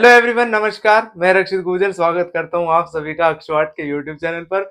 Hello everyone, नमस्कार। मैं रक्षित गुजर स्वागत करता हूं आप सभी का अक्षवाट के यूट्यूब चैनल पर।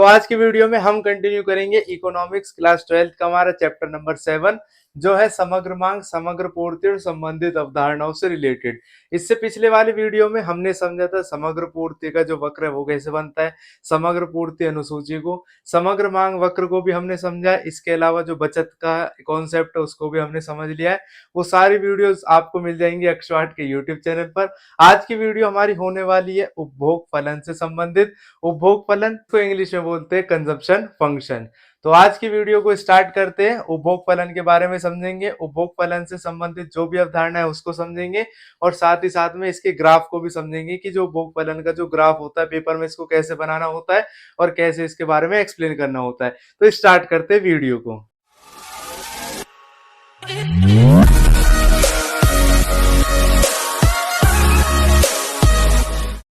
आज की वीडियो में हम कंटिन्यू करेंगे इकोनॉमिक्स क्लास 12th का हमारा चैप्टर नंबर 7 जो है समग्र मांग, समग्र पूर्ति और संबंधित अवधारणाओं से रिलेटेड। इससे पिछले वाले वीडियो में हमने समझा था समग्र पूर्ति का जो वक्र है वो कैसे बनता है, समग्र पूर्ति अनुसूची को, समग्र मांग वक्र को भी हमने समझा। इसके अलावा जो बचत का कॉन्सेप्ट है उसको भी हमने समझ लिया है। वो सारी वीडियोस आपको मिल जाएंगी अक्षवाट के यूट्यूब चैनल पर। आज की वीडियो हमारी होने वाली है उपभोग फलन से संबंधित। उपभोग फलन को इंग्लिश में बोलते हैं कंजप्शन फंक्शन। तो आज की वीडियो को स्टार्ट करते हैं। उपभोग फलन के बारे में समझेंगे, उपभोग फलन से संबंधित जो भी अवधारणा है उसको समझेंगे और साथ ही साथ में इसके ग्राफ को भी समझेंगे कि जो उपभोग फलन का जो ग्राफ होता है पेपर में इसको कैसे बनाना होता है और कैसे इसके बारे में एक्सप्लेन करना होता है। तो स्टार्ट करते हैं वीडियो को।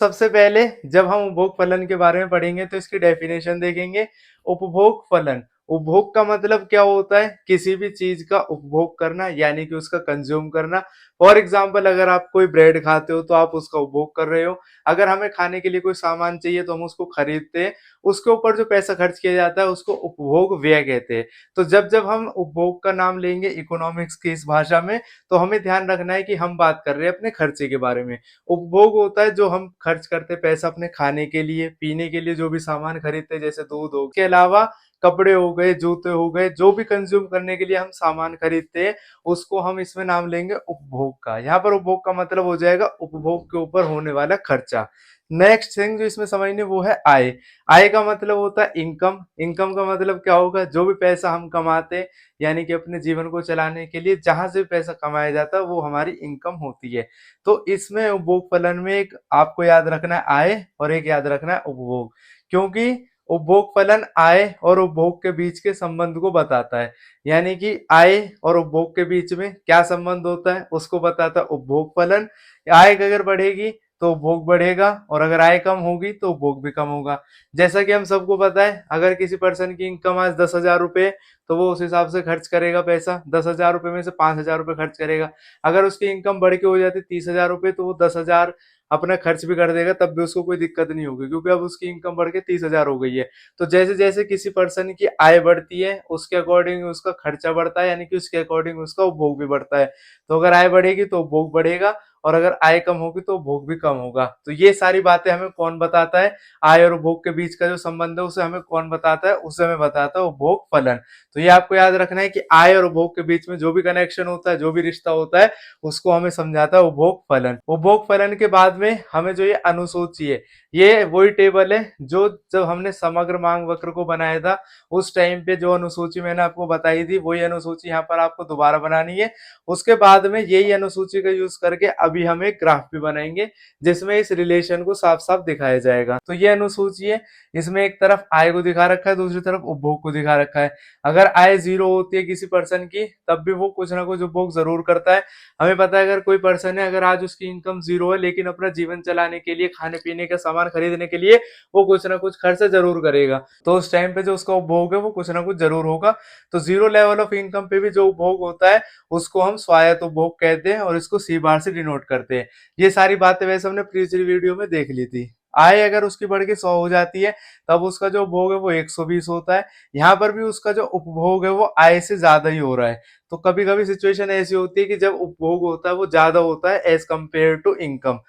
सबसे पहले जब हम उपभोग फलन के बारे में पढ़ेंगे तो इसकी डेफिनेशन देखेंगे। उपभोग फलन, उपभोग का मतलब क्या होता है? किसी भी चीज का उपभोग करना यानी कि उसका कंज्यूम करना। फॉर एग्जाम्पल, अगर आप कोई ब्रेड खाते हो तो आप उसका उपभोग कर रहे हो। अगर हमें खाने के लिए कोई सामान चाहिए तो हम उसको खरीदते हैं, उसके ऊपर जो पैसा खर्च किया जाता है उसको उपभोग व्यय कहते हैं। तो जब जब हम उपभोग का नाम लेंगे इकोनॉमिक्स की इस भाषा में तो हमें ध्यान रखना है कि हम बात कर रहे हैं अपने खर्चे के बारे में। उपभोग होता है जो हम खर्च करते हैं पैसा अपने खाने के लिए, पीने के लिए, जो भी सामान खरीदते हैं जैसे दूध हो, के अलावा कपड़े हो गए, जूते हो गए, जो भी कंज्यूम करने के लिए हम सामान खरीदते हैं उसको हम इसमें नाम लेंगे उपभोग का। यहाँ पर उपभोग का मतलब हो जाएगा उपभोग के ऊपर होने वाला खर्चा। नेक्स्ट थिंग जो इसमें समझने वो है आय। आय का मतलब होता है इनकम। इनकम का मतलब क्या होगा? जो भी पैसा हम कमाते हैं यानी कि अपने जीवन को चलाने के लिए जहां से भी पैसा कमाया जाता है वो हमारी इनकम होती है। तो इसमें उपभोग फलन में एक आपको याद रखना है आय और एक याद रखना है उपभोग, क्योंकि उपभोग फलन आय और उपभोग के बीच के संबंध को बताता है। यानी कि आय और उपभोग के बीच में क्या संबंध होता है उसको बताता है उपभोग फलन। आय अगर बढ़ेगी तो उपभोग बढ़ेगा और अगर आय कम होगी तो उपभोग भी कम होगा। जैसा कि हम सबको पता है, अगर किसी पर्सन की इनकम आज 10,000 रुपए तो वो उस हिसाब से खर्च करेगा पैसा। 10,000 रुपए में से 5,000 रुपए खर्च करेगा। अगर उसकी इनकम बढ़ के हो जाती 30,000 रुपए तो वो 10,000 अपना खर्च भी कर देगा, तब भी उसको कोई दिक्कत नहीं होगी क्योंकि अब उसकी इनकम बढ़ के 30,000 हो गई है। तो जैसे जैसे किसी पर्सन की आय बढ़ती है उसके अकॉर्डिंग उसका खर्चा बढ़ता है, यानी कि उसके अकॉर्डिंग उसका उपभोग भी बढ़ता है। तो अगर आय बढ़ेगी तो उपभोग बढ़ेगा और अगर आय कम होगी तो उपभोग भी कम होगा। तो ये सारी बातें हमें कौन बताता है? आय और उपभोग के बीच का जो संबंध है उसे हमें कौन बताता है? उसे हमें बताता है उपभोग फलन। तो ये आपको याद रखना है कि आय और उपभोग के बीच में जो भी कनेक्शन होता है, जो भी रिश्ता होता है उसको हमें समझाता है उपभोग फलन। उपभोग फलन के बाद में हमें जो ये अनुसूची है, ये वही टेबल है जो जब हमने समग्र मांग वक्र को बनाया था उस टाइम पे जो अनुसूची मैंने आपको बताई थी वही अनुसूची यहाँ पर आपको दोबारा बनानी है। उसके बाद में यही अनुसूची का यूज करके अभी हम एक ग्राफ भी बनाएंगे जिसमें इस रिलेशन को साफ साफ दिखाया जाएगा। तो ये अनुसूची है, इसमें एक तरफ आय को दिखा रखा है, दूसरी तरफ उपभोग को दिखा रखा है। अगर आय 0 होती है किसी पर्सन की तब भी वो कुछ ना कुछ उपभोग जरूर करता है। हमें पता है अगर कोई पर्सन है, अगर आज उसकी इनकम 0 है लेकिन अपना जीवन चलाने के लिए, खाने पीने का सामान खरीदने के लिए वो कुछ ना कुछ खर्च जरूर करेगा। तो उस टाइम पे जो उसका उपभोग है वो कुछ ना कुछ जरूर होगा। तो 0 लेवल ऑफ इनकम पे भी जो उपभोग होता है उसको हम स्वायत्त उपभोग कहते हैं और इसको सी बार से डिनोट करते हैं। ये सारी बातें वैसे हमने पिछली वीडियो में देख ली थी। आय अगर उसकी बढ़ के 100 हो जाती है तब उसका जो उपभोग है वो 120 होता है। यहाँ पर भी उसका जो उपभोग है वो आय से ज्यादा ही हो रहा है। तो कभी कभी सिचुएशन ऐसी होती है कि जब उपभोग होता है वो ज्यादा होता है एज कम्पेयर टू इनकम।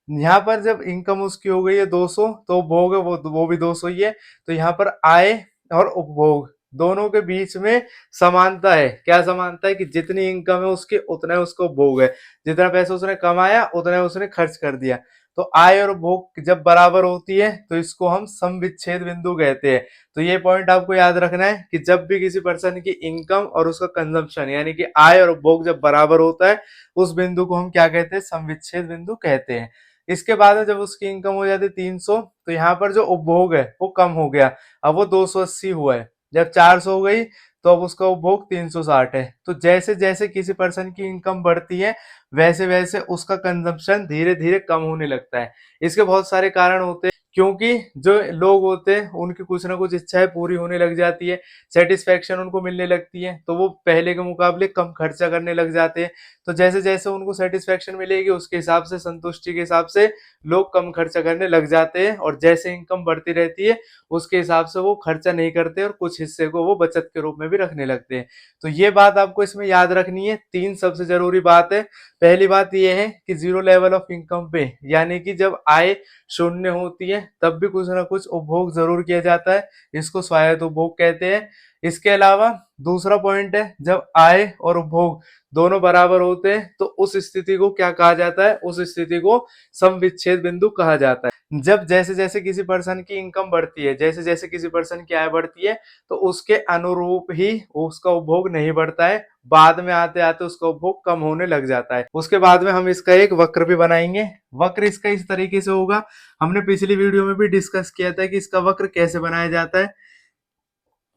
यहाँ पर जब इनकम उसकी हो गई है 200 तो उपभोग है वो भी 200 ही है। तो यहाँ पर आय और उपभोग दोनों के बीच में समानता है। क्या समानता है? कि जितनी इनकम है उसकी उतना ही उसको उपभोग है, जितना पैसा उसने कमाया उतना ही उसने खर्च कर दिया। तो आय और उपभोग जब बराबर होती है तो इसको हम सम विच्छेद बिंदु कहते हैं। तो ये पॉइंट आपको याद रखना है कि जब भी किसी पर्सन की इनकम और उसका कंजम्पशन यानी कि आय और उपभोग जब बराबर होता है उस बिंदु को हम क्या कहते हैं? सम विच्छेद बिंदु कहते हैं। इसके बाद में जब उसकी इनकम हो जाती है 300 तो यहाँ पर जो उपभोग है वो कम हो गया, अब वो 280 हुआ है। जब 400 हो गई तो अब उसका उपभोग 360 है। तो जैसे जैसे किसी पर्सन की इनकम बढ़ती है वैसे वैसे उसका कंजम्पशन धीरे धीरे कम होने लगता है। इसके बहुत सारे कारण होते हैं। क्योंकि जो लोग होते हैं उनकी कुछ ना कुछ इच्छाएं पूरी होने लग जाती है, सेटिस्फेक्शन उनको मिलने लगती है, तो वो पहले के मुकाबले कम खर्चा करने लग जाते हैं। तो जैसे जैसे उनको सेटिस्फेक्शन मिलेगी उसके हिसाब से, संतुष्टि के हिसाब से लोग कम खर्चा करने लग जाते हैं, और जैसे इनकम बढ़ती रहती है उसके हिसाब से वो खर्चा नहीं करते और कुछ हिस्से को वो बचत के रूप में भी रखने लगते हैं। तो ये बात आपको इसमें याद रखनी है। तीन सबसे जरूरी बात है। पहली बात ये है कि जीरो लेवल ऑफ इनकम पे, यानी कि जब आय शून्य होती है तब भी कुछ ना कुछ उपभोग जरूर किया जाता है, इसको स्वायत्त उपभोग कहते हैं। इसके अलावा दूसरा पॉइंट है, जब आय और उपभोग दोनों बराबर होते हैं तो उस स्थिति को क्या कहा जाता है, उस स्थिति को सम विच्छेद बिंदु कहा जाता है। जब जैसे जैसे किसी पर्सन की इनकम बढ़ती है, जैसे जैसे किसी पर्सन की आय बढ़ती है, तो उसके अनुरूप ही उसका उपभोग नहीं बढ़ता है, बाद में आते आते उसका उपभोग कम होने लग जाता है। उसके बाद में हम इसका एक वक्र भी बनाएंगे। वक्र इसका इस तरीके से होगा, हमने पिछली वीडियो में भी डिस्कस किया था कि इसका वक्र कैसे बनाया जाता है।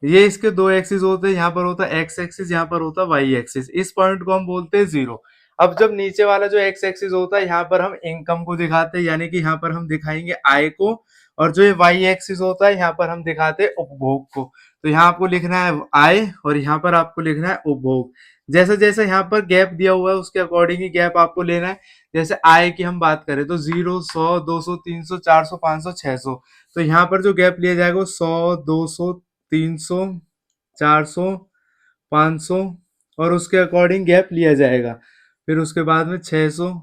ये इसके दो एक्सिस होते हैं, यहाँ पर होता है एक्स एक्सिस, यहाँ पर होता है वाई एक्सिस। इस पॉइंट को हम बोलते हैं जीरो। अब जब नीचे वाला जो एक्स एक्सिस होता है यहाँ पर हम इनकम को दिखाते हैं, यानी कि यहाँ पर हम दिखाएंगे आय को, और जो ये वाई एक्सिस होता है यहाँ पर हम दिखाते हैं उपभोग को। तो यहाँ आपको लिखना है आय और यहाँ पर आपको लिखना है उपभोग। जैसे जैसे यहाँ पर गैप दिया हुआ है उसके अकॉर्डिंग ही गैप आपको लेना है। जैसे आय की हम बात करें तो 0, 100, 200, 300, 400, 500, 600, तो यहाँ पर जो गैप लिया जाएगा वो 100, 200, 300, 400, 500 और उसके अकॉर्डिंग गैप लिया जाएगा। फिर उसके बाद में 600,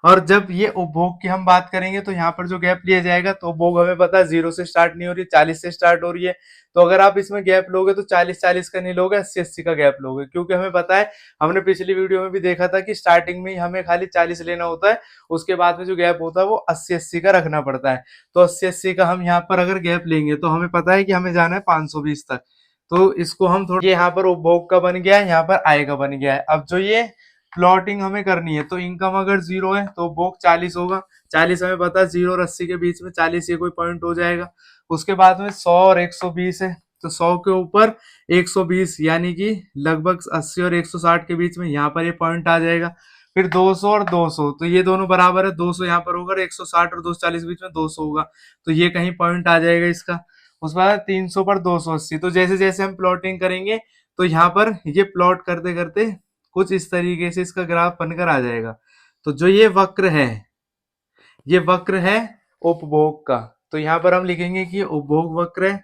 और जब ये उपभोग की हम बात करेंगे तो यहाँ पर जो गैप लिया जाएगा, तो उपभोग हमें पता है 0 से स्टार्ट नहीं हो रही है, 40 से स्टार्ट हो रही है। तो अगर आप इसमें गैप लोगे तो 40-40 का नहीं लोगे, 80-80 का गैप लोगे, क्योंकि हमें पता है, हमने पिछली वीडियो में भी देखा था कि स्टार्टिंग में ही हमें खाली 40 लेना होता है, उसके बाद में जो गैप होता है वो 80-80 का रखना पड़ता है। तो 80-80 का हम यहाँ पर अगर गैप लेंगे तो हमें पता है कि हमें जाना है 520 तक। तो इसको हम थोड़ा, ये यहाँ पर उपभोग का बन गया है, यहाँ पर आय का बन गया है। अब जो ये प्लॉटिंग हमें करनी है, तो इनकम अगर 0 है तो उपभोग 40 होगा। 40 हमें पता है 0 और 80 के बीच में 40 ये कोई पॉइंट हो जाएगा। उसके बाद में 100 और 120 है, तो 100 के ऊपर 120 यानी कि लगभग 80 और 160 के बीच में यहाँ पर ये पॉइंट आ जाएगा। फिर 200 और 200, तो ये दोनों बराबर है, 200 यहाँ पर होगा, 160 और 240 के बीच में 200 होगा, तो ये कहीं पॉइंट आ जाएगा इसका। उसके बाद 300 पर 280, तो जैसे जैसे हम प्लॉटिंग करेंगे तो यहाँ पर ये प्लॉट करते करते कुछ इस तरीके से इसका ग्राफ बनकर आ जाएगा। तो जो ये वक्र है, ये वक्र है उपभोग का। तो यहाँ पर हम लिखेंगे कि उपभोग वक्र है।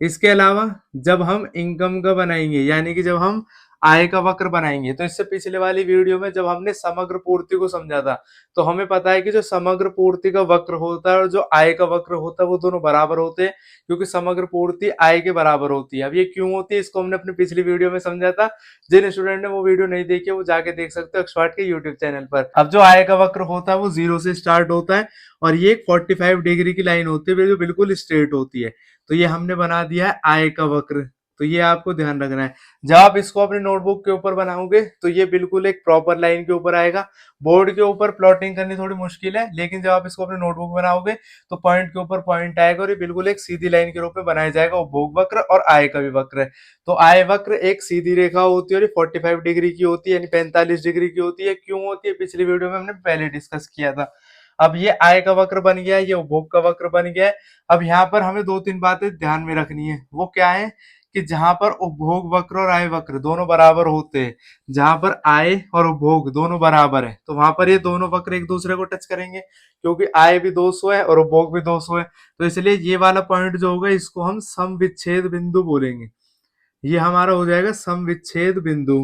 इसके अलावा जब हम इनकम का बनाएंगे, यानी कि जब हम आय का वक्र बनाएंगे, तो इससे पिछले वाली वीडियो में जब हमने समग्र पूर्ति को समझा था, तो हमें पता है कि जो समग्र पूर्ति का वक्र होता है और जो आय का वक्र होता है वो दोनों बराबर होते हैं, क्योंकि समग्र पूर्ति आय के बराबर होती है। अब ये क्यों होती है, इसको हमने अपनी पिछली वीडियो में समझा था। जिन स्टूडेंट ने वो वीडियो नहीं देखी वो जाके देख सकते हो एक्सपर्ट के यूट्यूब चैनल पर। अब जो आय का वक्र होता है वो 0 से स्टार्ट होता है, और ये 45 डिग्री की लाइन होती है जो बिल्कुल स्ट्रेट होती है। तो ये हमने बना दिया है आय का वक्र। तो ये आपको ध्यान रखना है। जब आप इसको अपने नोटबुक के ऊपर बनाओगे तो ये बिल्कुल एक प्रॉपर लाइन के ऊपर आएगा। बोर्ड के ऊपर प्लॉटिंग करनी थोड़ी मुश्किल है, लेकिन जब आप इसको अपने नोटबुक बनाओगे तो पॉइंट के ऊपर पॉइंट आएगा और ये बिल्कुल एक सीधी लाइन के रूप में बनाया जाएगा। उपभोग वक्र और आय का भी वक्र है। तो आय वक्र एक सीधी रेखा होती है और 45 डिग्री की होती है, यानी 45 डिग्री की होती है। क्यों होती है, पिछली वीडियो में हमने पहले डिस्कस किया था। अब ये आय का वक्र बन गया है, ये उपभोग का वक्र बन गया है। अब यहाँ पर हमें 2-3 बातें ध्यान में रखनी है। वो क्या है कि जहां पर उपभोग वक्र और आय वक्र दोनों बराबर होते हैं, जहां पर आय और उपभोग दोनों बराबर है, तो वहां पर ये दोनों वक्र एक दूसरे को टच करेंगे, क्योंकि आय भी 200 है और उपभोग भी 200 है। तो इसलिए ये वाला पॉइंट जो होगा इसको हम समविच्छेद बिंदु बोलेंगे। ये हमारा हो जाएगा समविच्छेद बिंदु,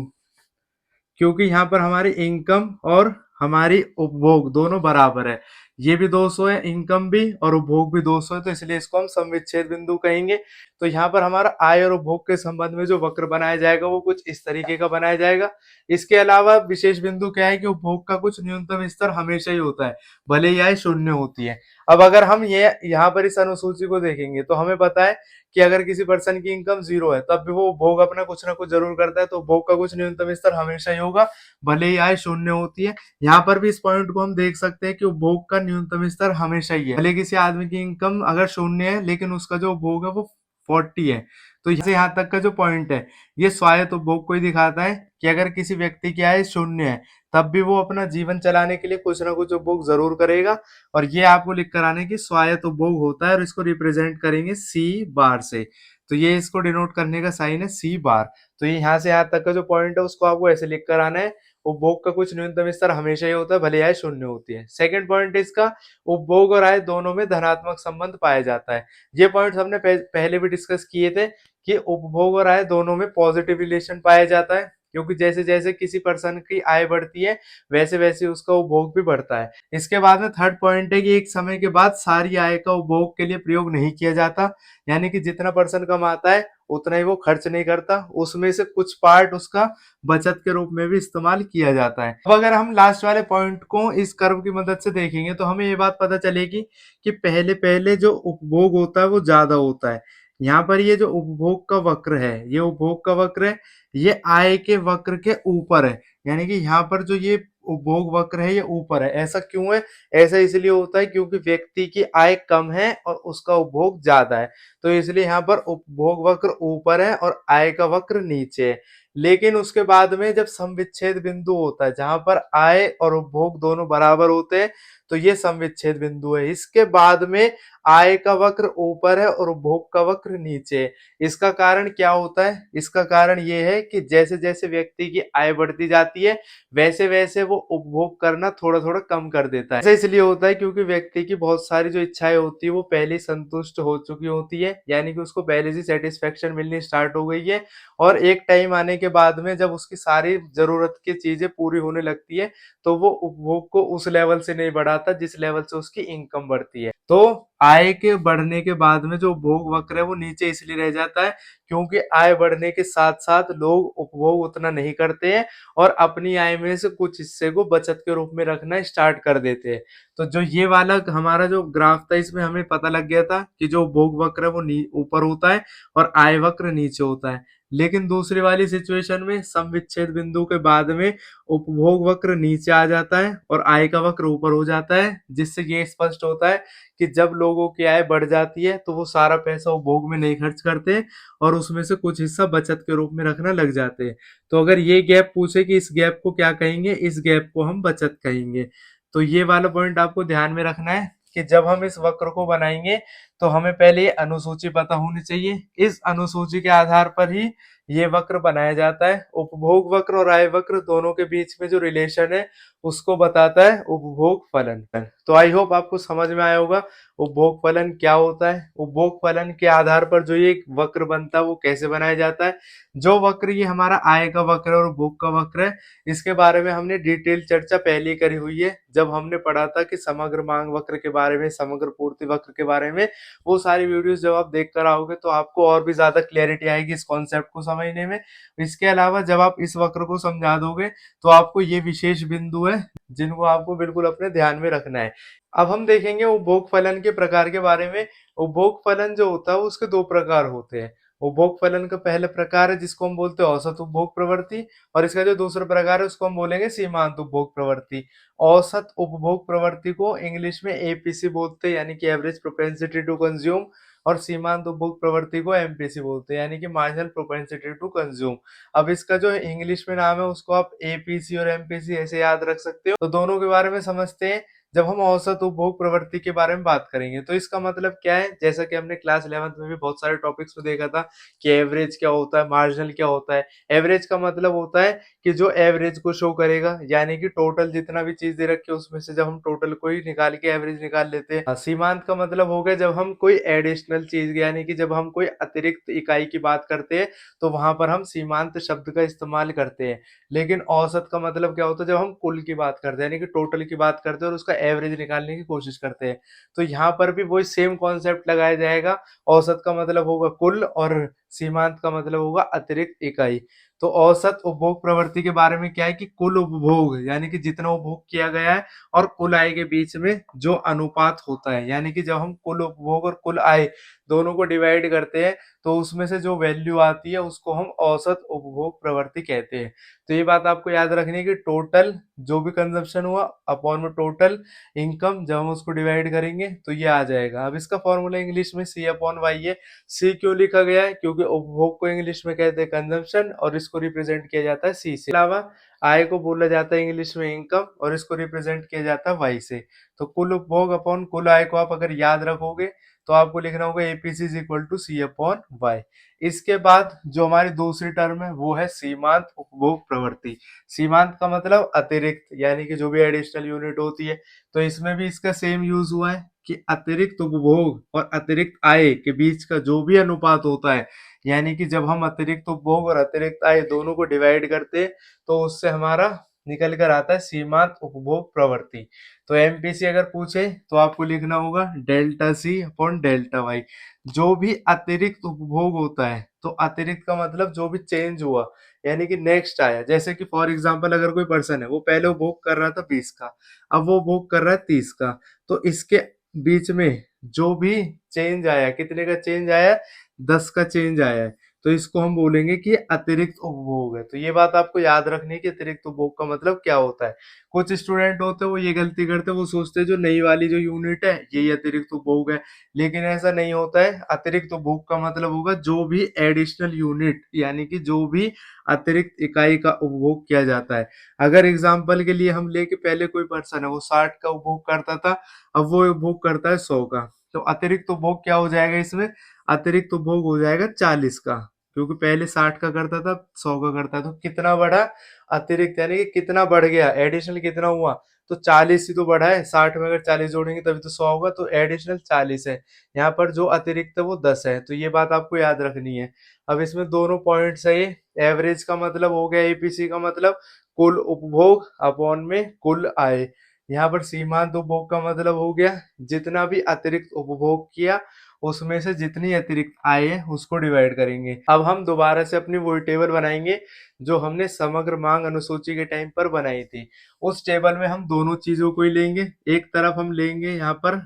क्योंकि यहाँ पर हमारी इनकम और हमारी उपभोग दोनों बराबर है। ये भी 200 है, इनकम भी और उपभोग भी 200 है, तो इसलिए इसको हम समविच्छेद बिंदु कहेंगे। तो यहाँ पर हमारा आय और उपभोग के संबंध में जो वक्र बनाया जाएगा वो कुछ इस तरीके का बनाया जाएगा। इसके अलावा विशेष बिंदु क्या है कि उपभोग का कुछ न्यूनतम स्तर हमेशा ही होता है, भले ही आय शून्य होती है। अब अगर हम ये यहाँ पर इस अनुसूची को देखेंगे तो हमें पता है कि अगर किसी पर्सन की इनकम 0 है तब भी वो उपभोग अपना कुछ ना कुछ जरूर करता है, तो उपभोग का कुछ न्यूनतम स्तर हमेशा ही होगा, भले ही आय शून्य होती है। यहाँ पर भी इस पॉइंट को हम देख सकते हैं कि उपभोग का न्यूनतम स्तर हमेशा ही है, भले किसी आदमी की इनकम अगर शून्य है लेकिन उसका जो उपभोग है वो 40 है। तो यहाँ तक का जो पॉइंट है ये स्वायत्त उपभोग को ही दिखाता है कि अगर किसी व्यक्ति की आय शून्य है तब भी वो अपना जीवन चलाने के लिए कुछ ना कुछ उपभोग जरूर करेगा। और ये आपको लिख कर आने की स्वायत्त उपभोग होता है, और इसको रिप्रेजेंट करेंगे सी बार से। तो ये इसको डिनोट करने का साइन है सी बार। तो ये यहाँ से यहाँ तक का जो पॉइंट है उसको आपको ऐसे लिख कर आना है। उपभोग का कुछ न्यूनतम स्तर हमेशा ही होता है, भले आय शून्य होती है। सेकंड पॉइंट इसका, उपभोग और आय दोनों में धनात्मक संबंध पाया जाता है। ये पॉइंट्स हमने पहले भी डिस्कस किए थे कि उपभोग और आय दोनों में पॉजिटिव रिलेशन पाया जाता है, क्योंकि जैसे जैसे किसी पर्सन की आय बढ़ती है वैसे वैसे उसका उपभोग भी बढ़ता है। इसके बाद में थर्ड पॉइंट है कि एक समय के बाद सारी आय का उपभोग के लिए प्रयोग नहीं किया जाता, यानी कि जितना पर्सन कमाता है उतना ही वो खर्च नहीं करता, उसमें से कुछ पार्ट उसका बचत के रूप में भी इस्तेमाल किया जाता है। अब अगर हम लास्ट वाले पॉइंट को इस कर्व की मदद से देखेंगे तो हमें ये बात पता चलेगी कि पहले पहले जो उपभोग होता है वो ज्यादा होता है। यहाँ पर ये जो उपभोग का वक्र है, ये उपभोग का वक्र है, ये आय के वक्र के ऊपर है, यानी कि यहाँ पर जो ये उपभोग वक्र है ये ऊपर है। ऐसा क्यों है? ऐसा इसलिए होता है क्योंकि व्यक्ति की आय कम है और उसका उपभोग ज्यादा है, तो इसलिए यहाँ पर उपभोग वक्र ऊपर है और आय का वक्र नीचे है। लेकिन उसके बाद में जब समविच्छेद बिंदु होता है जहां पर आय और उपभोग दोनों बराबर होते हैं, तो ये समविच्छेद बिंदु है। इसके बाद में आय का वक्र ऊपर है और उपभोग का वक्र नीचे है। इसका कारण क्या होता है? इसका कारण ये है कि जैसे जैसे व्यक्ति की आय बढ़ती जाती है वैसे वैसे वो उपभोग करना थोड़ा थोड़ा कम कर देता है। ऐसा इसलिए होता है क्योंकि व्यक्ति की बहुत सारी जो इच्छाएं होती है वो पहले ही संतुष्ट हो चुकी होती है, यानी कि उसको पहले से सेटिस्फेक्शन मिलनी स्टार्ट हो गई है। और एक टाइम आने के बाद में जब उसकी सारी जरूरत की चीजें पूरी होने लगती है तो वो उपभोग को उस लेवल से नहीं बढ़ाता जिस लेवल से उसकी इनकम बढ़ती है। तो आय के बढ़ने के बाद में जो उपभोग वक्र है वो नीचे इसलिए रह जाता है क्योंकि आय बढ़ने के साथ साथ लोग उपभोग उतना नहीं करते हैं और अपनी आय में से कुछ हिस्से को बचत के रूप में रखना स्टार्ट कर देते हैं। तो जो ये वाला हमारा जो ग्राफ था इसमें हमें पता लग गया था कि जो उपभोग वक्र है वो ऊपर होता है और आय वक्र नीचे होता है। लेकिन दूसरी वाली सिचुएशन में समविच्छेद बिंदु के बाद में उपभोग वक्र नीचे आ जाता है और आय का वक्र ऊपर हो जाता है, जिससे ये स्पष्ट होता है कि जब लोगों की आय बढ़ जाती है तो वो सारा पैसा उपभोग में नहीं खर्च करते और उसमें से कुछ हिस्सा बचत के रूप में रखना लग जाते हैं। तो अगर ये गैप पूछे कि इस गैप को क्या कहेंगे, इस गैप को हम बचत कहेंगे। तो ये वाला पॉइंट आपको ध्यान में रखना है कि जब हम इस वक्र को बनाएंगे तो हमें पहले ये अनुसूची पता होनी चाहिए। इस अनुसूची के आधार पर ही ये वक्र बनाया जाता है। उपभोग वक्र और आय वक्र दोनों के बीच में जो रिलेशन है उसको बताता है उपभोग फलन। तो आई होप आपको समझ में आया होगा उपभोग फलन क्या होता है, उपभोग फलन के आधार पर जो ये वक्र बनता है वो कैसे बनाया जाता है। जो वक्र ये हमारा आय का वक्र और उपभोग का वक्र है, इसके बारे में हमने डिटेल चर्चा पहले ही करी हुई है जब हमने पढ़ा था कि समग्र मांग वक्र के बारे में, समग्र पूर्ति वक्र के बारे में। वो सारी वीडियोस जब आप देख कर आओगे तो आपको और भी ज्यादा क्लैरिटी आएगी इस कॉन्सेप्ट को समझने में। इसके अलावा जब आप इस वक्र को समझा दोगे तो आपको ये विशेष बिंदु है जिनको आपको बिल्कुल अपने ध्यान में रखना है। अब हम देखेंगे उपभोग फलन के प्रकार के बारे में। उपभोग फलन जो होता है उसके दो प्रकार होते हैं। उपभोग फलन का पहला प्रकार है जिसको हम बोलते हैं औसत उपभोग प्रवृत्ति, और इसका जो दूसरा प्रकार है उसको हम बोलेंगे सीमांत उपभोग प्रवृत्ति। औसत उपभोग प्रवृत्ति को इंग्लिश में एपीसी बोलते हैं, यानी कि एवरेज प्रोपेंसिटी टू कंज्यूम, और सीमांत उपभोग प्रवृत्ति को एमपीसी बोलते हैं, यानी कि मार्जिनल प्रोपेंसिटी टू कंज्यूम। अब इसका जो इंग्लिश में नाम है उसको आप एपीसी और एमपीसी ऐसे याद रख सकते हो। तो दोनों के बारे में समझते हैं। जब हम औसत उपभोग प्रवृत्ति के बारे में बात करेंगे तो इसका मतलब क्या है, जैसा कि हमने क्लास 11th में भी बहुत सारे टॉपिक्स में देखा था कि एवरेज क्या होता है, मार्जिनल क्या होता है। एवरेज का मतलब होता है कि जो एवरेज को शो करेगा, यानी कि टोटल जितना भी चीज दे रखी है उसमें से जब हम टोटल को ही निकाल के एवरेज निकाल लेते हैं। सीमांत का मतलब हो गया जब हम कोई एडिशनल चीज, यानी कि जब हम कोई अतिरिक्त इकाई की बात करते हैं तो वहां पर हम सीमांत शब्द का इस्तेमाल करते हैं। लेकिन औसत का मतलब क्या होता है, जब हम कुल की बात करते हैं यानी कि टोटल की बात करते हैं और उसका एवरेज निकालने की कोशिश करते हैं। तो यहाँ पर भी वही सेम कॉन्सेप्ट लगाया जाएगा। औसत का मतलब होगा कुल और सीमांत का मतलब होगा अतिरिक्त इकाई। तो औसत उपभोग प्रवृत्ति के बारे में क्या है कि कुल उपभोग, यानी कि जितना उपभोग किया गया है और कुल आय के बीच में जो अनुपात होता है, यानी कि जब हम कुल उपभोग और कुल आय दोनों को डिवाइड करते हैं तो उसमें से जो वैल्यू आती है उसको हम औसत उपभोग प्रवृत्ति कहते हैं। तो ये बात आपको याद रखनी है कि टोटल जो भी कंजप्शन हुआ अपॉन में टोटल इनकम, जब हम उसको डिवाइड करेंगे तो ये आ जाएगा। अब इसका फॉर्मूला इंग्लिश में सी अपॉन वाई है। सी क्यों लिखा गया है? क्योंकि उपभोग को इंग्लिश में कहते हैं कंजम्पशन और इसको रिप्रेजेंट किया जाता है सी से। अलावा आय को बोला जाता है इंग्लिश में इनकम और इसको रिप्रेजेंट किया जाता है वाई से। तो कुल उपभोग अपॉन कुल आय को आप अगर याद रखोगे तो आपको लिखना होगा APC is equal to C upon Y. इसके बाद जो हमारी दूसरी टर्म है वो है सीमांत उपभोग प्रवृत्ति। सीमांत का मतलब अतिरिक्त, यानी कि जो भी एडिशनल यूनिट होती है। तो इसमें भी इसका सेम यूज हुआ है कि अतिरिक्त उपभोग और अतिरिक्त आय के बीच का जो भी अनुपात होता है, यानी कि जब हम अतिरिक्त उपभोग और अतिरिक्त आय दोनों को डिवाइड करते हैं तो उससे हमारा निकल कर आता है सीमांत उपभोग प्रवृत्ति। तो एमपीसी अगर पूछे तो आपको लिखना होगा delta C upon delta Y. जो भी अतिरिक्त उपभोग होता है, तो अतिरिक्त का मतलब जो भी चेंज हुआ, यानी कि नेक्स्ट आया। जैसे कि फॉर एग्जांपल अगर कोई पर्सन है वो पहले उपभोग कर रहा था 20 का, अब वो उपभोग कर रहा है 30 का, तो इसके बीच में जो भी चेंज आया, कितने का चेंज आया, 10 का चेंज आया है, तो इसको हम बोलेंगे कि अतिरिक्त उपभोग है। तो ये बात आपको याद रखनी है कि अतिरिक्त उपभोग का मतलब क्या होता है। कुछ स्टूडेंट होते हैं वो ये गलती करते हैं, वो सोचते हैं जो नई वाली जो यूनिट है यही अतिरिक्त उपभोग है, लेकिन ऐसा नहीं होता है। अतिरिक्त उपभोग का मतलब होगा जो भी एडिशनल यूनिट, यानी कि जो भी अतिरिक्त इकाई का उपभोग किया जाता है। अगर एग्जाम्पल के लिए हम ले कि पहले कोई पर्सन है वो 60 का उपभोग करता था, अब वो उपभोग करता है 100 का, तो अतिरिक्त उपभोग क्या हो जाएगा इसमें, अतिरिक्त उपभोग हो जाएगा 40 का, क्योंकि पहले 60 का करता था 100 का करता है। तो कितना बढ़ा, अतिरिक्त, यानी कि कितना बढ़ गया, एडिशनल कितना हुआ, तो 40 ही तो बढ़ा है। 60 में अगर 40 जोड़ेंगे तभी तो 100 होगा, तो एडिशनल 40 है। यहाँ पर जो अतिरिक्त है वो 10 है। तो ये बात आपको याद रखनी है। अब इसमें दोनों पॉइंट्स है ये। एवरेज का मतलब हो गया, एपीसी का मतलब कुल उपभोग अपॉन में कुल आय। यहाँ पर सीमांत उपभोग का मतलब हो गया जितना भी अतिरिक्त उपभोग किया उसमें से जितनी अतिरिक्त आय है उसको डिवाइड करेंगे। अब हम दोबारा से अपनी वही टेबल बनाएंगे जो हमने समग्र मांग अनुसूची के टाइम पर बनाई थी। उस टेबल में हम दोनों चीजों को ही लेंगे। एक तरफ हम लेंगे यहाँ पर,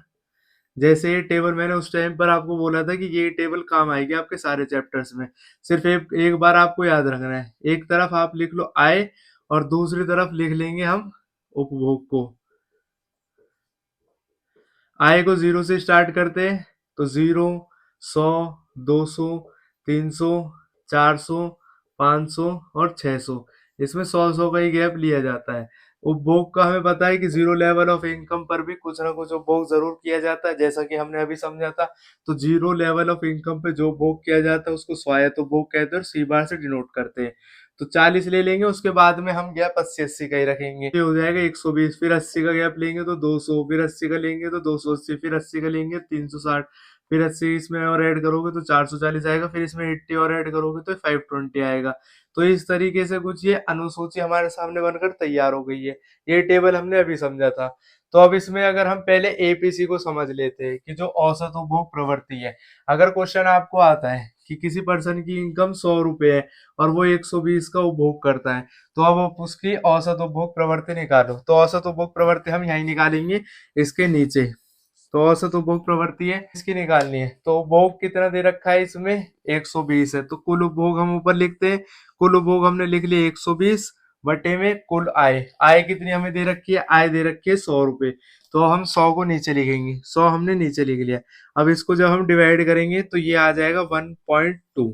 जैसे ये टेबल मैंने उस टाइम पर आपको बोला था कि ये टेबल काम आएगी आपके सारे चैप्टर्स में। सिर्फ एक बार आपको याद रखना है। एक तरफ आप लिख लो आय और दूसरी तरफ लिख लेंगे हम उपभोग को। आय को 0 से स्टार्ट करते हैं तो 0, 100, 200, 300, 400, 500 और 600। इसमें 100 का ही गैप लिया जाता है। उपभोग का हमें पता है कि जीरो लेवल ऑफ इनकम पर भी कुछ ना कुछ उपभोग जरूर किया जाता है, जैसा कि हमने अभी समझा था। तो जीरो लेवल ऑफ इनकम पे जो उपभोग किया जाता है उसको स्वायत्त उपभोग कहते हैं और सी बार से डिनोट करते हैं। तो 40 ले लेंगे, उसके बाद में हम गैप 80-80 का ही रखेंगे। ये हो जाएगा 120, फिर 80 का गैप लेंगे तो 200, फिर 80 का लेंगे तो 280, फिर 80 का लेंगे 360, फिर 80 इसमें और ऐड करोगे तो 440 आएगा, फिर इसमें 80 और ऐड करोगे तो 520 आएगा। तो इस तरीके से कुछ ये अनुसूची हमारे सामने बनकर तैयार हो गई है। ये टेबल हमने अभी समझा था। तो अब इसमें अगर हम पहले एपीसी को समझ लेते हैं कि जो औसत उपभोग प्रवृत्ति है। अगर क्वेश्चन आपको आता है कि किसी पर्सन की इनकम 100 रुपए है और वो 120 का उपभोग करता है, तो अब आप उसकी औसत उपभोग प्रवृत्ति निकालो। तो औसत उपभोग प्रवृत्ति हम यही निकालेंगे, इसके नीचे। तो औसत उपभोग प्रवृत्ति है, इसकी निकालनी है। तो उपभोग कितना दे रखा है इसमें, 120 है। तो कुल उपभोग हम ऊपर लिखते हैं। कुल उपभोग हमने लिख लिया 120 बटे में कुल आय। आय कितनी हमें दे रखी है, आय दे रखी है 100 रुपए। तो हम 100 को नीचे लिखेंगे, 100 हमने नीचे लिख लिया। अब इसको जब हम डिवाइड करेंगे तो ये आ जाएगा 1.2।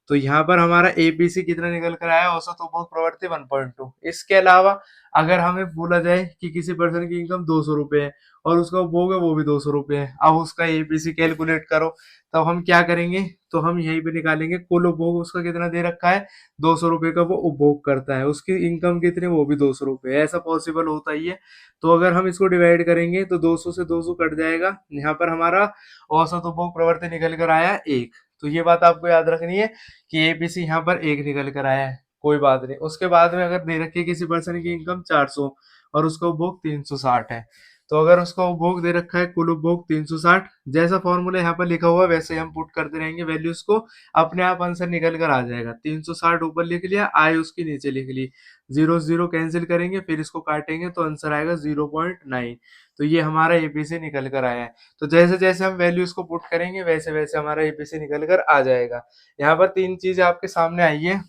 तो यहाँ पर हमारा एपीसी कितना निकल कर आया, औसत उपभोग प्रवृत्ति 1.2। इसके अलावा अगर हमें बोला जाए कि किसी पर्सन की इनकम 200 रुपए है और उसका उपभोग है वो भी 200 रुपए है, अब उसका एपीसी कैलकुलेट करो। तब हम क्या करेंगे, तो हम यहीं पे निकालेंगे कुल उपभोग उसका कितना दे रखा है, 200 रुपए का वो उपभोग करता है, उसकी इनकम कितनी, वो भी 200 रुपए। ऐसा पॉसिबल होता ही है। तो अगर हम इसको डिवाइड करेंगे तो 200 से 200 कट जाएगा, यहाँ पर हमारा औसत उपभोग प्रवृत्ति निकल कर आया 1। तो ये बात आपको याद रखनी है कि एपीसी यहाँ पर 1 निकल कर आया है। कोई बात नहीं। उसके बाद में अगर दे रखी है किसी पर्सन की इनकम 400 और उसका उपभोग 360 है, तो अगर उसका उपभोग दे रखा है कुल उपभोग 360, जैसा फॉर्मूला यहाँ पर लिखा हुआ है वैसे ही हम पुट करते रहेंगे वैल्यूज को, अपने आप आंसर निकल कर आ जाएगा। 360 ऊपर लिख लिया, आय उसकी नीचे लिख ली, जीरो जीरो कैंसिल करेंगे, फिर इसको काटेंगे तो आंसर आएगा 0.9। तो ये हमारा एपीसी निकल कर आया है। तो जैसे जैसे हम वैल्यूज को पुट करेंगे वैसे वैसे हमारा एपीसी निकल कर आ जाएगा। यहाँ पर तीन चीज आपके सामने आई है।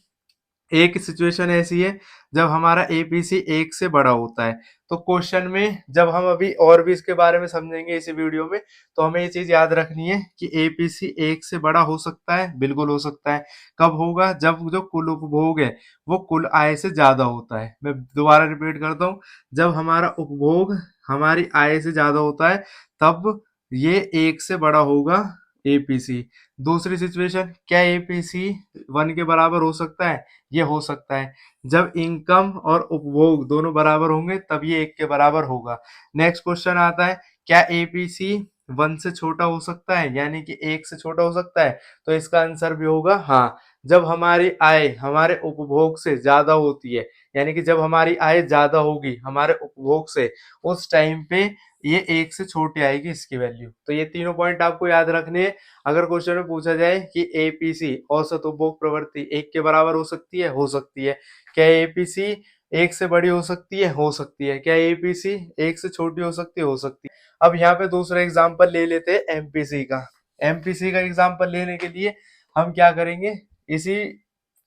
एक सिचुएशन ऐसी है जब हमारा एपीसी एक से बड़ा होता है। तो क्वेश्चन में जब हम अभी और भी इसके बारे में समझेंगे इसी वीडियो में, तो हमें ये चीज याद रखनी है कि एपीसी एक से बड़ा हो सकता है, बिल्कुल हो सकता है। कब होगा? जब जो कुल उपभोग है वो कुल आय से ज्यादा होता है। मैं दोबारा रिपीट करता हूँ, जब हमारा उपभोग हमारी आय से ज्यादा होता है तब ये एक से बड़ा होगा एपीसी। दूसरी सिचुएशन, क्या एपीसी वन के बराबर हो सकता है? ये हो सकता है। जब इनकम और उपभोग दोनों बराबर होंगे तब ये एक के बराबर होगा। नेक्स्ट क्वेश्चन आता है, क्या एपीसी वन से छोटा हो सकता है, यानी कि एक से छोटा हो सकता है? तो इसका आंसर भी होगा हाँ। जब हमारी आय हमारे उपभोग से ज्यादा होती है, यानी कि जब हमारी आय ज्यादा होगी हमारे उपभोग से, उस टाइम पे ये एक से छोटी आएगी इसकी वैल्यू। तो ये तीनों पॉइंट आपको याद रखने हैं। अगर क्वेश्चन में पूछा जाए कि एपीसी औसत उपभोग प्रवृत्ति एक के बराबर हो सकती है? हो सकती है। क्या एपीसी एक से बड़ी हो सकती है? हो सकती है। क्या एपीसी एक से छोटी हो सकती है? हो सकती है। अब यहाँ पे दूसरा एग्जांपल ले लेते हैं एमपीसी का। एमपीसी का एग्जांपल लेने के लिए हम क्या करेंगे, इसी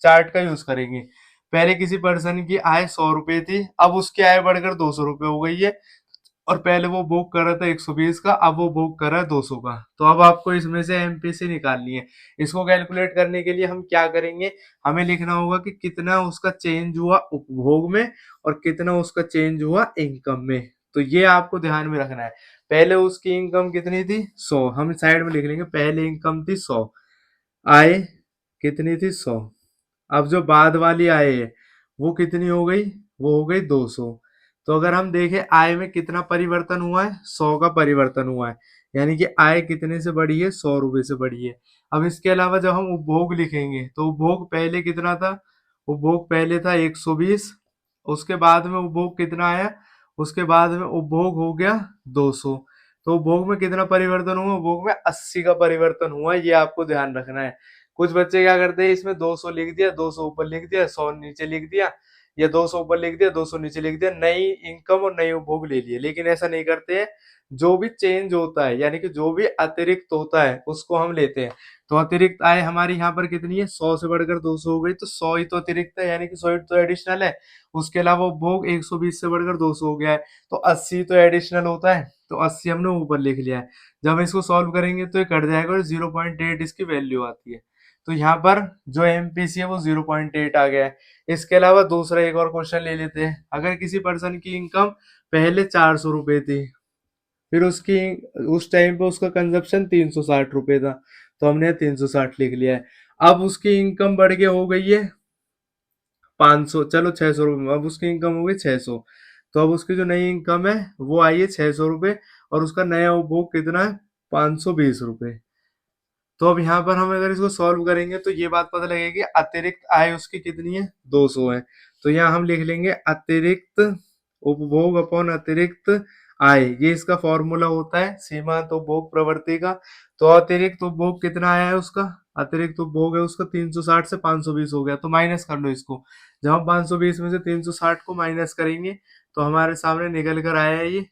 चार्ट का यूज करेंगे। पहले किसी पर्सन की आय 100 रुपए थी, अब उसकी आय बढ़कर 200 रुपए हो गई है। और पहले वो बुक कर रहा था 120 का, अब वो बुक कर रहा है 200 का। तो अब आपको इसमें से एमपीसी निकालनी है। इसको कैलकुलेट करने के लिए हम क्या करेंगे, हमें लिखना होगा कि कितना उसका चेंज हुआ उपभोग में और कितना उसका चेंज हुआ इनकम में। तो ये आपको ध्यान में रखना है। पहले उसकी इनकम कितनी थी? 100। हम साइड में लिख लेंगे, पहले इनकम थी 100, आय कितनी थी? 100। अब जो बाद वाली आय है वो कितनी हो गई? वो हो गई 200। तो अगर हम देखें आय में कितना परिवर्तन हुआ है, 100 का परिवर्तन हुआ है, यानी कि आय कितने से बढ़ी है? 100 रुपए से बढ़ी है। अब इसके अलावा जब हम उपभोग लिखेंगे तो उपभोग पहले कितना था? उपभोग पहले था 120। उसके बाद में उपभोग कितना आया? उसके बाद में उपभोग हो गया 200। तो उपभोग में कितना परिवर्तन हुआ? उपभोग में 80 का परिवर्तन हुआ। ये आपको ध्यान रखना है। कुछ बच्चे क्या करते हैं, इसमें 200 लिख दिया, 200 ऊपर लिख दिया, 100 नीचे लिख दिया, या 200 ऊपर लिख दिया, 200 नीचे लिख दिया, नई इनकम और नई उपभोग ले लिए। लेकिन ऐसा नहीं करते हैं। जो भी चेंज होता है, यानी कि जो भी अतिरिक्त होता है उसको हम लेते हैं। तो अतिरिक्त आय हमारी यहाँ पर कितनी है? 100 से बढ़कर 200 हो गई, तो 100 ही तो अतिरिक्त है, यानी कि 100 ही तो एडिशनल है। उसके अलावा उपभोग 120 से बढ़कर 200 हो गया है, तो 80 तो एडिशनल होता है, तो 80 हमने ऊपर लिख लिया है। जब हम इसको सॉल्व करेंगे तो ये कट जाएगा और 0.8 इसकी वैल्यू आती है। तो यहाँ पर जो एमपीसी है वो 0.8 आ गया है। इसके अलावा दूसरा एक और क्वेश्चन ले लेते हैं। अगर किसी पर्सन की इनकम पहले 400 रुपए थी, फिर उसकी उस टाइम पे उसका कंजप्शन 360 रुपए था, तो हमने 360 लिख लिया है। अब उसकी इनकम बढ़ के हो गई है 500, चलो 600 रुपये, अब उसकी इनकम हो गई 600। तो अब उसकी जो नई इनकम है वो आई है 600 रुपये, और उसका नया उपभोग कितना है? 520 रुपये। तो अब यहाँ पर हम अगर इसको सॉल्व करेंगे तो ये बात पता लगेगी अतिरिक्त आय उसकी कितनी है? 200 है। तो यहाँ हम लिख लेंगे अतिरिक्त उपभोग अपॉन अतिरिक्त आय। ये इसका फॉर्मूला होता है सीमांत उपभोग प्रवृत्ति का। तो अतिरिक्त उपभोग कितना आया है उसका? अतिरिक्त उपभोग है उसका 360 से 520 हो गया, तो माइनस कर लो इसको। जब हम 520 में से 360 को माइनस करेंगे तो हमारे सामने निकल कर आया है ये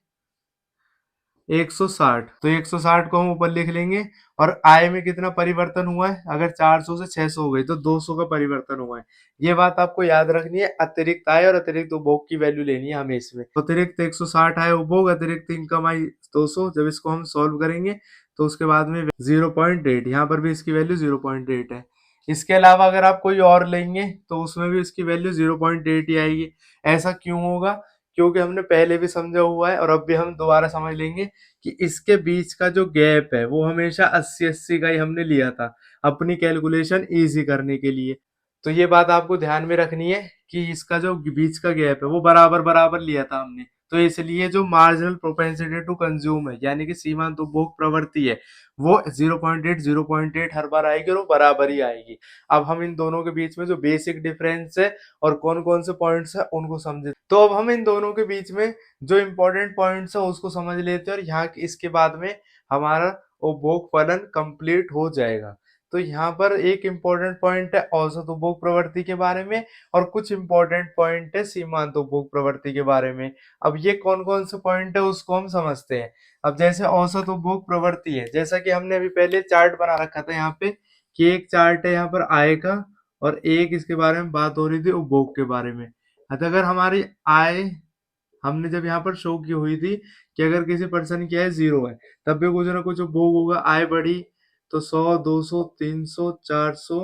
160। तो 160 को हम ऊपर लिख लेंगे। और आय में कितना परिवर्तन हुआ है? अगर 400 से 600 हो गई तो 200 का परिवर्तन हुआ है। ये बात आपको याद रखनी है। अतिरिक्त आय और अतिरिक्त उपभोग की वैल्यू लेनी है हमें इसमें। तो अतिरिक्त 160 आय उपभोग, अतिरिक्त इनकम आई 200। जब इसको हम सॉल्व करेंगे तो उसके बाद में 0.8, यहाँ पर भी इसकी वैल्यू 0.8 है। इसके अलावा अगर आप कोई और लेंगे तो उसमें भी इसकी वैल्यू 0.8 ही आएगी। ऐसा क्यों होगा? क्योंकि हमने पहले भी समझा हुआ है और अब भी हम दोबारा समझ लेंगे कि इसके बीच का जो गैप है वो हमेशा 80-80 का ही हमने लिया था अपनी कैलकुलेशन इजी करने के लिए। तो ये बात आपको ध्यान में रखनी है कि इसका जो बीच का गैप है वो बराबर बराबर लिया था हमने। तो इसलिए जो मार्जिनल प्रोपेंसिटी टू कंज्यूम है, यानी कि सीमांत उपभोग प्रवृत्ति है, वो 0.8 हर बार आएगी और वो बराबर ही आएगी। अब हम इन दोनों के बीच में जो बेसिक डिफरेंस है और कौन कौन से पॉइंट्स है उनको समझे। तो अब हम इन दोनों के बीच में जो इम्पोर्टेंट पॉइंट्स है उसको समझ लेते हैं, और यहाँ इसके बाद में हमारा उपभोग फलन कंप्लीट हो जाएगा। तो यहाँ पर एक इम्पोर्टेंट पॉइंट है औसत उपभोग प्रवृत्ति के बारे में, और कुछ इम्पोर्टेंट पॉइंट है सीमांत उपभोग प्रवृत्ति के बारे में। अब ये कौन कौन से पॉइंट है उसको हम समझते हैं। अब जैसे औसत उपभोग प्रवृत्ति है, जैसा कि हमने अभी पहले चार्ट बना रखा था यहाँ पे, कि एक चार्ट है यहाँ पर आय का और एक इसके बारे में बात हो रही थी उपभोग के बारे में। अगर हमारी आय हमने जब यहाँ पर शो की हुई थी कि अगर किसी पर्सन की आय 0 है, तब भी कुछ ना कुछ उपभोग होगा। आय बढ़ी तो 100, 200, 300, 400,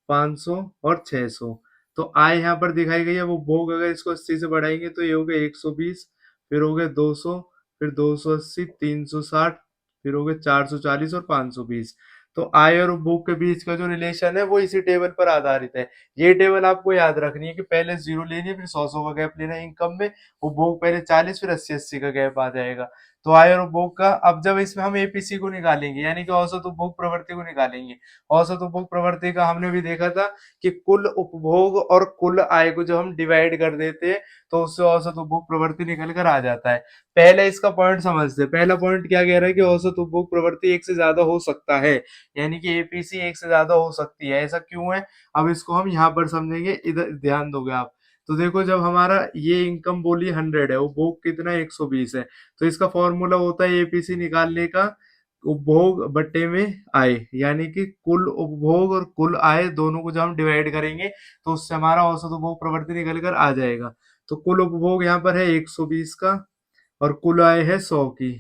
500 और 600। तो आय यहाँ पर दिखाई गई है। वो उपभोग अगर इसको 80 से बढ़ाएंगे तो ये हो गया 120, फिर हो गया 200, फिर 280, 360, फिर हो गया 440 और 520। तो आय और उपभोग के बीच का जो रिलेशन है वो इसी टेबल पर आधारित है। ये टेबल आपको याद रखनी है कि पहले 0 लेनी है, फिर 100 का गैप लेना है इनकम में। उपभोग पहले 40, फिर 80 का गैप आ जाएगा। तो आय और उपभोग का अब जब इसमें हम एपीसी को निकालेंगे यानी कि औसत उपभोग प्रवृत्ति को निकालेंगे। औसत उपभोग प्रवृत्ति का हमने भी देखा था कि कुल उपभोग और कुल आय को जब हम डिवाइड कर देते हैं तो उससे औसत उपभोग प्रवृत्ति निकल कर आ जाता है। पहले इसका पॉइंट समझते हैं। पहला पॉइंट क्या कह रहा है कि औसत उपभोग प्रवृत्ति एक से ज्यादा हो सकता है, यानी कि एपीसी एक से ज्यादा हो सकती है। ऐसा क्यों है, अब इसको हम यहाँ पर समझेंगे। इधर ध्यान दोगे आप तो देखो, जब हमारा ये इनकम बोली 100 है, उपभोग कितना है 120 है, तो इसका फॉर्मूला होता है एपीसी निकालने का उपभोग बट्टे में आय, यानी कि कुल उपभोग और कुल आय दोनों को जब हम डिवाइड करेंगे तो उससे हमारा औसत उपभोग प्रवृत्ति निकल कर आ जाएगा। तो कुल उपभोग यहाँ पर है 120 का और कुल आय है 100 की।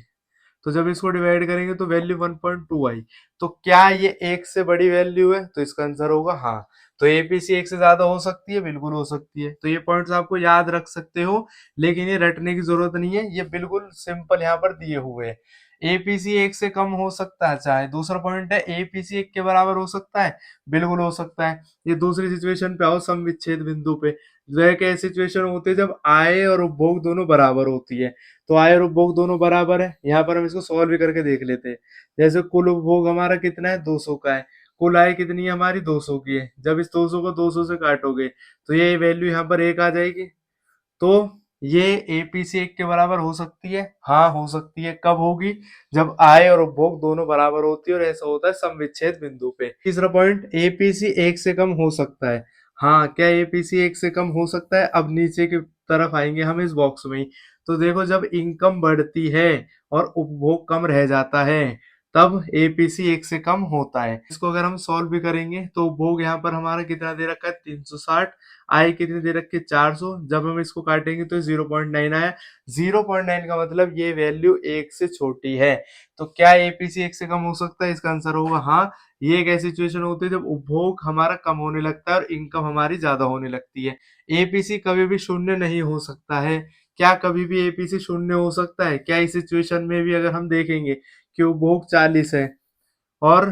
तो जब इसको डिवाइड करेंगे तो वैल्यू 1.2 आई। तो क्या ये एक से बड़ी वैल्यू है, तो इसका आंसर होगा हाँ। तो एपीसी एक से ज्यादा हो सकती है, बिल्कुल हो सकती है। तो ये पॉइंट्स आपको याद रख सकते हो, लेकिन ये रटने की जरूरत नहीं है, ये बिल्कुल सिंपल यहाँ पर दिए हुए हैं। एपीसी एक से कम हो सकता है चाहे। दूसरा पॉइंट है एपीसी एक के बराबर हो सकता है, बिल्कुल हो सकता है। ये दूसरी सिचुएशन पे आओ, सम विच्छेद बिंदु पे। वह क्या सिचुएशन होती है जब आय और उपभोग दोनों बराबर होती है। तो आय और उपभोग दोनों बराबर है। यहाँ पर हम इसको सॉल्व भी करके देख लेते हैं। जैसे कुल उपभोग हमारा कितना है 200 का है, कुल आय कितनी है हमारी 200 की है। जब इस 200 को 200 से काटोगे तो ये वैल्यू यहाँ पर एक आ जाएगी। तो ये एपीसी एक के बराबर हो सकती है, हाँ हो सकती है। कब होगी, जब आय और उपभोग दोनों बराबर होती है, और ऐसा होता है समविच्छेद बिंदु पे। तीसरा पॉइंट, एपीसी एक से कम हो सकता है। हाँ, क्या एपीसी एक से कम हो सकता है। अब नीचे की तरफ आएंगे हम इस बॉक्स में ही। तो देखो, जब इनकम बढ़ती है और उपभोग कम रह जाता है तब एपीसी एक से कम होता है। इसको अगर हम सॉल्व भी करेंगे तो उपभोग यहाँ पर हमारा कितना दे रखा है 360, आय कितनी दे रखी है 400। जब हम इसको काटेंगे तो 0.9 आया। 0.9 का मतलब ये वैल्यू एक से छोटी है। तो क्या एपीसी एक से कम हो सकता है, इसका आंसर होगा हाँ। ये एक ऐसी सिचुएशन होती है जब उपभोग हमारा कम होने लगता है और इनकम हमारी ज्यादा होने लगती है। एपीसी कभी भी शून्य नहीं हो सकता है। क्या कभी भी एपीसी शून्य हो सकता है, क्या इस सिचुएशन में भी अगर हम देखेंगे कि उपभोग 40 है और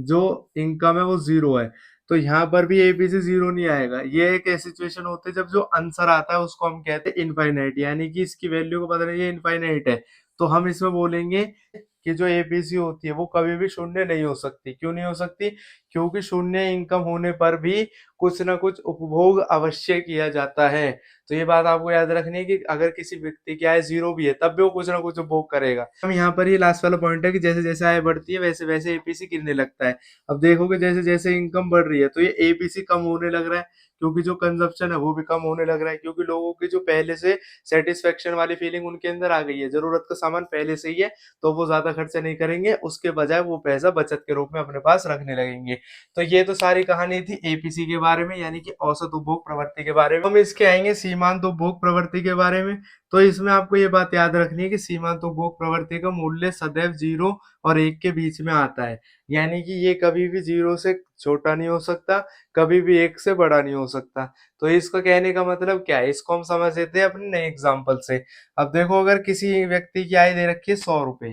जो इनकम है वो 0 है, तो यहाँ पर भी एबीसी 0 नहीं आएगा। ये एक ऐसी सिचुएशन होती है जब जो आंसर आता है उसको हम कहते हैं इनफाइनाइट, यानी कि इसकी वैल्यू को पता नहीं ये इनफाइनाइट है। तो हम इसमें बोलेंगे कि जो एबीसी होती है वो कभी भी शून्य नहीं हो सकती। क्यों नहीं हो सकती, क्योंकि शून्य इनकम होने पर भी कुछ ना कुछ उपभोग अवश्य किया जाता है। तो ये बात आपको याद रखनी है कि अगर किसी व्यक्ति की आय 0 भी है तब भी वो कुछ ना कुछ उपभोग करेगा। हम यहाँ पर ये लास्ट वाला पॉइंट है कि जैसे जैसे आय बढ़ती है वैसे वैसे एपीसी गिरने लगता है। अब देखोगे जैसे जैसे इनकम बढ़ रही है तो ये एपीसी कम होने लग रहा है, क्योंकि जो कंजप्शन है वो भी कम होने लग रहा है, क्योंकि लोगों की जो पहले से सेटिस्फेक्शन वाली फीलिंग उनके अंदर आ गई है, जरूरत का सामान पहले से ही है, तो वो ज्यादा खर्चा नहीं करेंगे, उसके बजाय वो पैसा बचत के रूप में अपने पास रखने लगेंगे। तो ये तो सारी कहानी थी एपीसी के बारे में, यानी कि औसत उपभोग प्रवृत्ति के बारे में। हम इसके आएंगे सीमांत उपभोग प्रवृत्ति के बारे में। तो इसमें आपको ये बात याद रखनी है कि सीमांत उपभोग प्रवृत्ति का मूल्य सदैव 0 और 1 के बीच में आता है, यानी कि ये कभी भी 0 से छोटा नहीं हो सकता, कभी भी 1 से बड़ा नहीं हो सकता। तो इसका कहने का मतलब क्या है, इसको हम समझ लेते हैं अपने नए एग्जाम्पल से। अब देखो, अगर किसी व्यक्ति की आय दे रखी है 100 रुपए,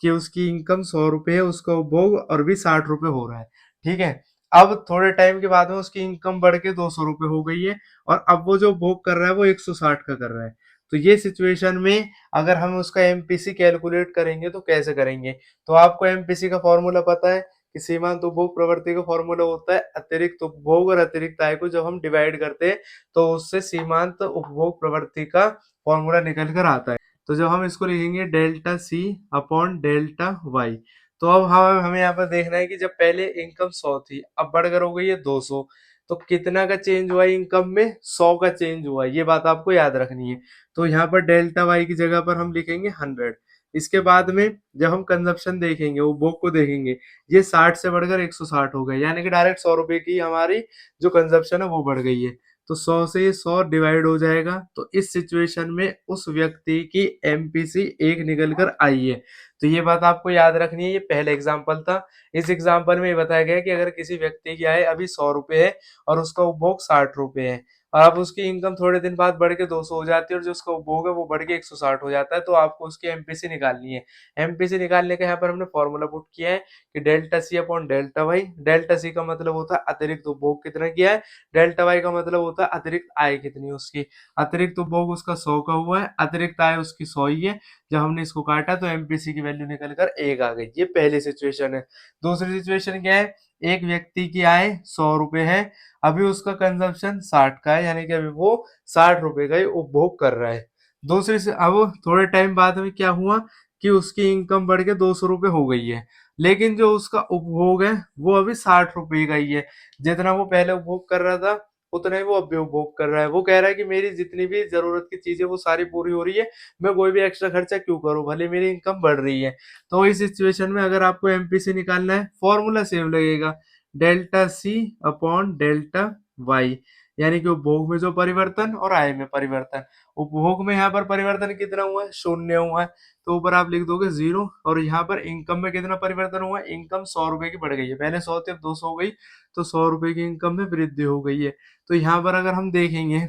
कि उसकी इनकम 100 रुपए है, उसका उपभोग और भी 60 रुपए हो रहा है, ठीक है। अब थोड़े टाइम के बाद में उसकी इनकम बढ़ के 200 रुपए हो गई है, और अब वो जो उपभोग कर रहा है वो 160 का कर रहा है। तो ये सिचुएशन में अगर हम उसका एमपीसी कैलकुलेट करेंगे तो कैसे करेंगे। तो आपको एमपीसी का फॉर्मूला पता है कि सीमांत उपभोग प्रवृत्ति का फॉर्मूला होता है अतिरिक्त उपभोग और अतिरिक्त आय को जब हम डिवाइड करते हैं तो उससे सीमांत उपभोग प्रवृत्ति का फॉर्मूला निकल कर आता है। तो जब हम इसको लिखेंगे delta C upon delta Y, तो अब हमें यहाँ पर देखना है कि जब पहले इनकम 100 थी, अब बढ़कर हो गई है 200, तो कितना का चेंज हुआ है इनकम में, 100 का चेंज हुआ है। ये बात आपको याद रखनी है। तो यहाँ पर डेल्टा वाई की जगह पर हम लिखेंगे 100। इसके बाद में जब हम कंजप्शन देखेंगे, उपभोग को देखेंगे, ये 60 से बढ़कर 160 हो गए, यानी कि डायरेक्ट 100 रुपए की हमारी जो कंजप्शन है वो बढ़ गई है। तो 100 से ये 100 डिवाइड हो जाएगा, तो इस सिचुएशन में उस व्यक्ति की एमपीसी 1 निकल कर आई है। तो ये बात आपको याद रखनी है, ये पहला एग्जाम्पल था। इस एग्जाम्पल में ये बताया गया है कि अगर किसी व्यक्ति की आय अभी 100 रुपए है और उसका उपभोग 60 रुपए है, और अब उसकी इनकम थोड़े दिन बाद बढ़ के 200 हो जाती है और जो उसका उपभोग है वो बढ़ के 160 हो जाता है, तो आपको उसकी एमपीसी निकालनी है। एमपीसी निकालने का यहाँ पर हमने फॉर्मूला पुट किया है कि delta C upon delta Y. Delta C का मतलब होता है अतिरिक्त उपभोग कितना किया है, डेल्टा वाई का मतलब होता है अतिरिक्त आय कितनी है उसकी। अतिरिक्त उपभोग उसका 100 का हुआ है, अतिरिक्त आय उसकी 100 ही है। जब हमने इसको काटा तो एमपीसी की वैल्यू निकल कर 1 आ गई। ये पहली सिचुएशन है। दूसरी सिचुएशन क्या है, एक व्यक्ति की आय 100 रुपए है, अभी उसका कंजप्शन 60 का है, यानी कि अभी वो 60 रुपए का ही उपभोग कर रहा है। दूसरी से अब थोड़े टाइम बाद में क्या हुआ कि उसकी इनकम बढ़ के 200 रुपए हो गई है, लेकिन जो उसका उपभोग है वो अभी 60 रुपए का ही है। जितना वो पहले उपभोग कर रहा था उतना ही वो अब भी उपभोग कर रहा है। वो कह रहा है कि मेरी जितनी भी जरूरत की चीजें वो सारी पूरी हो रही है, मैं कोई भी एक्स्ट्रा खर्चा क्यों करूं, भले मेरी इनकम बढ़ रही है। तो इस सिचुएशन में अगर आपको एमपीसी निकालना है, फॉर्मूला सेम लगेगा, delta C upon delta Y, यानी कि उपभोग में जो परिवर्तन और आय में परिवर्तन। उपभोग में यहाँ पर परिवर्तन कितना हुआ है, शून्य हुआ है, तो ऊपर आप लिख दोगे 0। और यहाँ पर इनकम में कितना परिवर्तन हुआ है, इनकम 100 रुपए की बढ़ गई है, पहले 100 थे अब 200 हो गई, तो 100 रुपए की इनकम में वृद्धि हो गई है। तो यहाँ पर अगर हम देखेंगे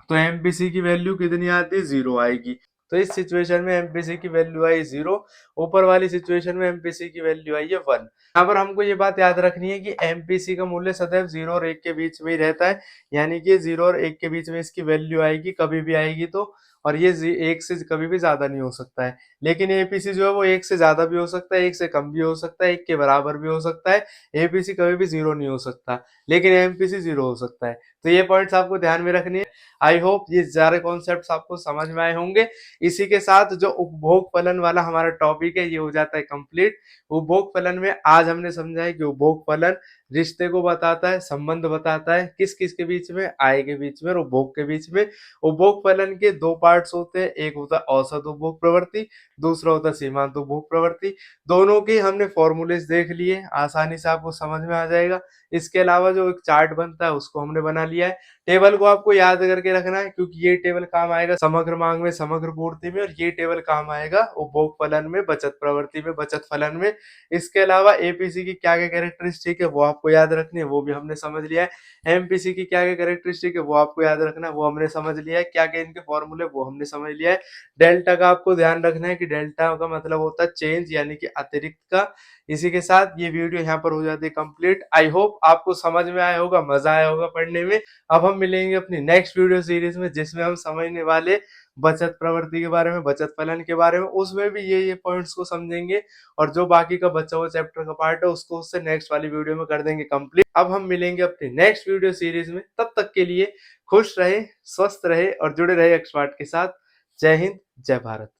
तो एमपीसी की वैल्यू कितनी आती है, 0 आएगी। तो इस सिचुएशन में एमपीसी की वैल्यू आई 0, ऊपर वाली सिचुएशन में एमपीसी की वैल्यू आई है 1। यहाँ पर हमको ये बात याद रखनी है कि एमपीसी का मूल्य सदैव 0 और 1 के बीच में ही रहता है, यानी कि 0 और 1 के बीच में इसकी वैल्यू आएगी, कभी भी आएगी तो। और ये 1 से कभी भी ज्यादा नहीं हो सकता है। लेकिन एपीसी जो है वो 1 से ज्यादा भी हो सकता है, 1 से कम भी हो सकता है, 1 के बराबर भी हो सकता है। एपीसी कभी भी 0 नहीं हो सकता, लेकिन एमपीसी 0 हो सकता है। तो ये पॉइंट्स आपको ध्यान में रखनी है। आई होप ये सारे कॉन्सेप्ट्स आपको समझ में आए होंगे। इसी के साथ जो उपभोग फलन वाला हमारा टॉपिक है ये हो जाता है कंप्लीट। उपभोग फलन में आज हमने समझा है कि उपभोग फलन रिश्ते को बताता है, संबंध बताता है किस किस के बीच में, आय के बीच में और उपभोग के बीच में। उपभोग फलन के दो पार्ट्स होते हैं, एक होता है औसत उपभोग प्रवृत्ति, दूसरा होता है सीमांत उपभोग प्रवृत्ति। दोनों के हमने फॉर्मूलेस देख लिए, आसानी से आपको समझ में आ जाएगा। इसके अलावा जो एक चार्ट बनता है उसको हमने बना लिया है। टेबल को आपको याद करके रखना है, क्योंकि ये टेबल काम आएगा समग्र मांग में, समग्र पूर्ति में, और ये टेबल काम आएगा उपभोग फलन में, बचत प्रवृत्ति में, बचत फलन में। इसके अलावा एपीसी की क्या क्या कैरेक्टरिस्टिक है वो आपको याद रखनी है, वो भी हमने समझ लिया है। एमपीसी की क्या क्या कैरेक्टरिस्टिक है वो आपको याद रखना है, वो हमने समझ लिया है। क्या क्या इनके फॉर्मूले वो हमने समझ लिया है। डेल्टा का आपको ध्यान रखना है कि डेल्टा का मतलब होता है चेंज, यानी कि अतिरिक्त का। इसी के साथ ये वीडियो यहाँ पर हो जाती है कंप्लीट। आई होप आपको समझ में आया होगा, मजा आया होगा पढ़ने में। अब हम मिलेंगे अपनी नेक्स्ट वीडियो सीरीज में, जिसमें हम समझने वाले बचत प्रवृत्ति के बारे में, बचत फलन के बारे में। उसमें भी ये पॉइंट्स को समझेंगे, और जो बाकी का बचा हुआ चैप्टर का पार्ट है उसको उससे नेक्स्ट वाली वीडियो में कर देंगे कंप्लीट। अब हम मिलेंगे अपनी नेक्स्ट वीडियो सीरीज में, तब तक के लिए खुश रहे, स्वस्थ रहे और जुड़े रहे एक्सपर्ट के साथ। जय हिंद, जय भारत।